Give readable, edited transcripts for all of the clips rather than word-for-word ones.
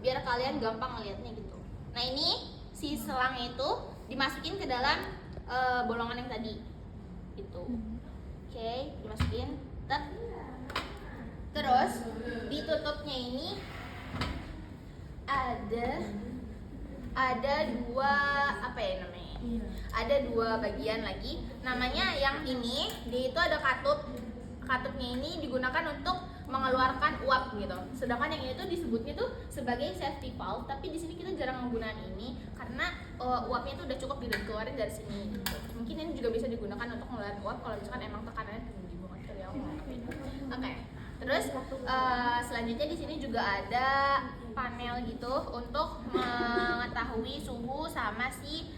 biar kalian gampang ngeliatnya gitu. Nah ini si selangnya itu dimasukin ke dalam bolongan yang tadi gitu. Oke, dimasukin. Terus ditutupnya ini ada dua apa ya namanya? Ada dua bagian lagi. Namanya yang ini dia itu ada katup. Katupnya ini digunakan untuk mengeluarkan uap gitu. Sedangkan yang ini tuh disebutnya tuh sebagai safety valve, tapi di sini kita jarang menggunakan ini karena uapnya tuh udah cukup dikeluarin dari sini gitu. Mungkin ini juga bisa digunakan untuk mengeluarkan uap kalau misalkan emang tekanannya tinggi banget kali ya. Oke. Terus selanjutnya di sini juga ada panel gitu untuk mengetahui suhu sama si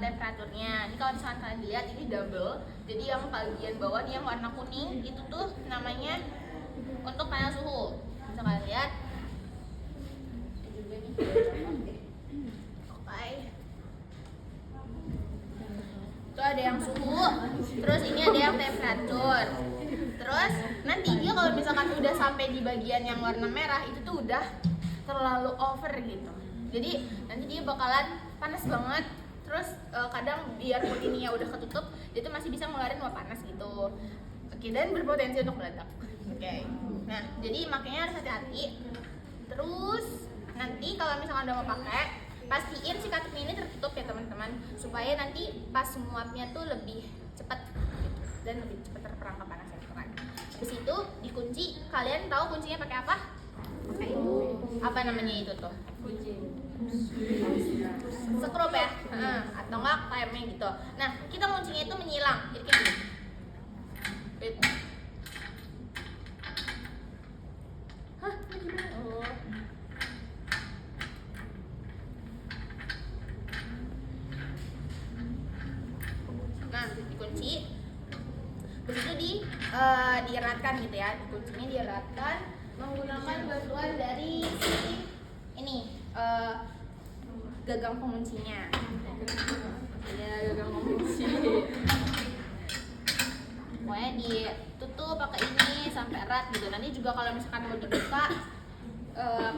temperaturnya. Ini kalau misalkan kalian lihat ini double. Jadi yang bagian bawah nih yang warna kuning itu tuh namanya untuk panel suhu. Bisa kalian lihat. Oke. Itu ada yang suhu. Terus ini ada yang temperatur. Terus nanti dia kalau misalkan udah sampai di bagian yang warna merah itu tuh udah terlalu over gitu. Jadi nanti dia bakalan panas banget. Terus kadang biarpun ininya udah ketutup, dia tuh masih bisa ngeluarin uap panas gitu. Oke, dan berpotensi untuk meledak. Oke. Nah, jadi makanya harus hati-hati. Terus nanti kalau misalkan udah mau pakai, pastiin si katupnya ini tertutup ya teman-teman, supaya nanti pas menguapnya tuh lebih cepat gitu, dan lebih cepat terperangkap panasnya gitu kan. Habis itu dikunci. Kalian tahu kuncinya pakai apa? Pakai itu. Apa namanya itu tuh? Kunci. Sekrup ya, atau enggak kayak gitu. Nah, kita kuncinya itu menyilang, jadi kayak gini. Hah? Gimana? Oh. Nah, dikunci. Terus itu dieratkan gitu ya. Kuncinya dieratkan menggunakan bantuan dari ini gagang penguncinya. Ya, gagang pengunci. Pokoknya ditutup pakai ini sampai erat gitu. Nanti juga kalau misalkan mau dibuka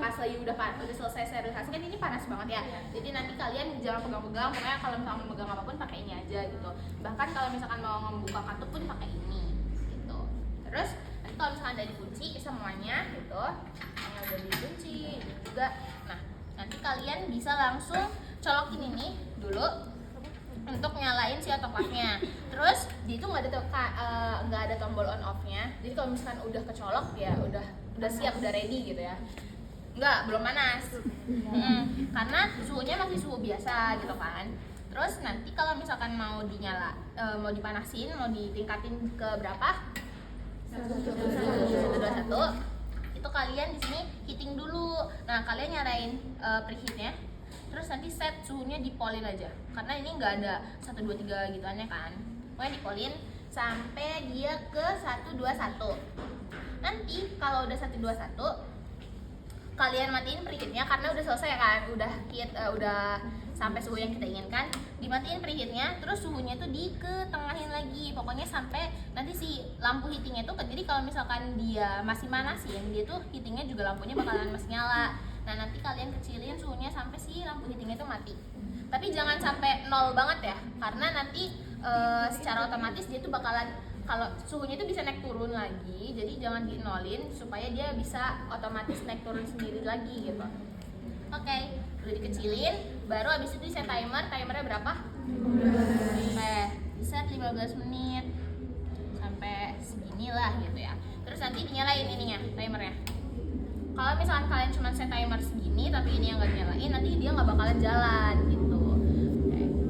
pas lagi udah selesai sterilisasi kan ini panas banget ya. Jadi nanti kalian jangan pegang-pegang. Pokoknya kalau misalkan memegang apapun pakai ini aja gitu. Bahkan kalau misalkan mau membuka katup pun pakai ini gitu. Terus nanti kalau misalkan udah dikunci semuanya gitu, yang udah dikunci juga. Nah, nanti kalian bisa langsung colokin ini dulu untuk nyalain si otoklavnya. Terus dia itu nggak ada tombol on off-nya. Jadi kalau misalkan udah kecolok ya udah siap, udah ready gitu ya. Belum panas. Karena suhunya masih suhu biasa gitu kan. Terus nanti kalau misalkan mau mau dipanasin, mau ditingkatin ke berapa? 121. Itu kalian di sini heating dulu. Nah, kalian nyalain preheatnya. Terus nanti set suhunya dipolin aja. Karena ini nggak ada 1 2 3 gituannya kan. Pokoknya dipolin sampai dia ke 121. Nanti kalau udah 121 kalian matiin preheatnya karena udah selesai kan, udah sampai suhu yang kita inginkan. Dimatiin preheatnya, terus suhunya tuh diketengahin lagi, pokoknya sampai nanti si lampu heatingnya tuh, jadi kalau misalkan dia masih manasin, dia tuh heatingnya juga lampunya bakalan masih nyala. Nah, nanti kalian kecilin suhunya sampai si lampu heatingnya tuh mati. Tapi jangan sampai 0 banget ya, karena nanti secara otomatis dia tuh bakalan, kalau suhunya itu bisa naik turun lagi, jadi jangan di-nolin supaya dia bisa otomatis naik turun sendiri lagi gitu. Oke, udah dikecilin, baru abis itu set timernya berapa? Di set 15 menit sampai segini lah gitu ya. Terus nanti dinyalain ininya, timernya. Kalau misalkan kalian cuma set timer segini tapi ini yang nggak dinyalain, nanti dia nggak bakalan jalan gitu.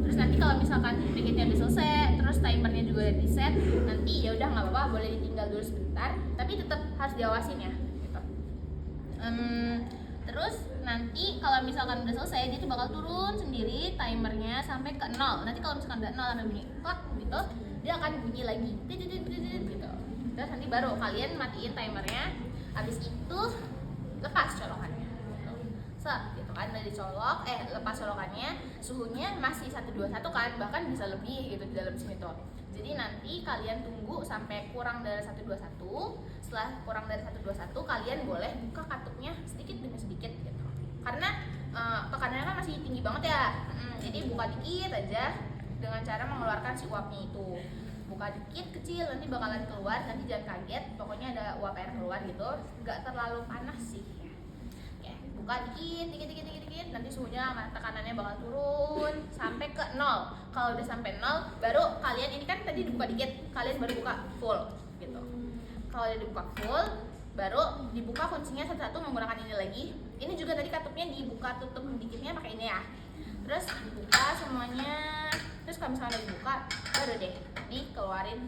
Terus nanti kalau misalkan preheatnya udah selesai, terus timernya juga udah di set, nanti ya udah nggak apa-apa, boleh ditinggal dulu sebentar, tapi tetap harus diawasin ya gitu. Terus nanti kalau misalkan udah selesai, dia tuh bakal turun sendiri timernya sampai ke 0. Nanti kalau misalkan udah 0 sampai bunyi klak gitu, dia akan bunyi lagi gitu. Terus nanti baru kalian matiin timernya. Habis itu lepas colokannya. Gitu kan, udah dicolok, lepas colokannya, suhunya masih 121 kan, bahkan bisa lebih gitu di dalam sini tuh. Jadi nanti kalian tunggu sampai kurang dari 121. Setelah kurang dari 121 kalian boleh buka katupnya sedikit demi sedikit gitu. Karena tinggi banget ya. Jadi buka dikit aja dengan cara mengeluarkan si uapnya itu. Buka dikit kecil, nanti bakalan keluar, nanti jangan kaget, pokoknya ada uap air keluar gitu, nggak terlalu panas sih. Oke, buka dikit, nanti suhunya tekanannya bakal turun sampai ke 0. Kalau udah sampai 0, baru kalian ini kan tadi dibuka dikit, kalian baru buka full gitu. Kalau udah dibuka full, baru dibuka kuncinya satu-satu menggunakan ini lagi. Ini juga tadi katupnya dibuka tutup dikitnya pakai ini ya. Terus dibuka semuanya. Terus kalau misalnya udah dibuka, baru deh dikeluarin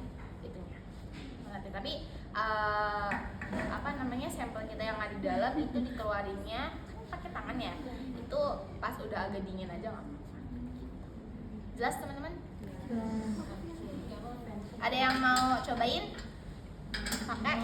itunya. Nanti tapi sampel kita yang ada di dalam itu dikeluarinnya pakai tangan ya. Itu pas udah agak dingin aja nggak apa-apa. Jelas teman-teman? Ada yang mau cobain? Pakai?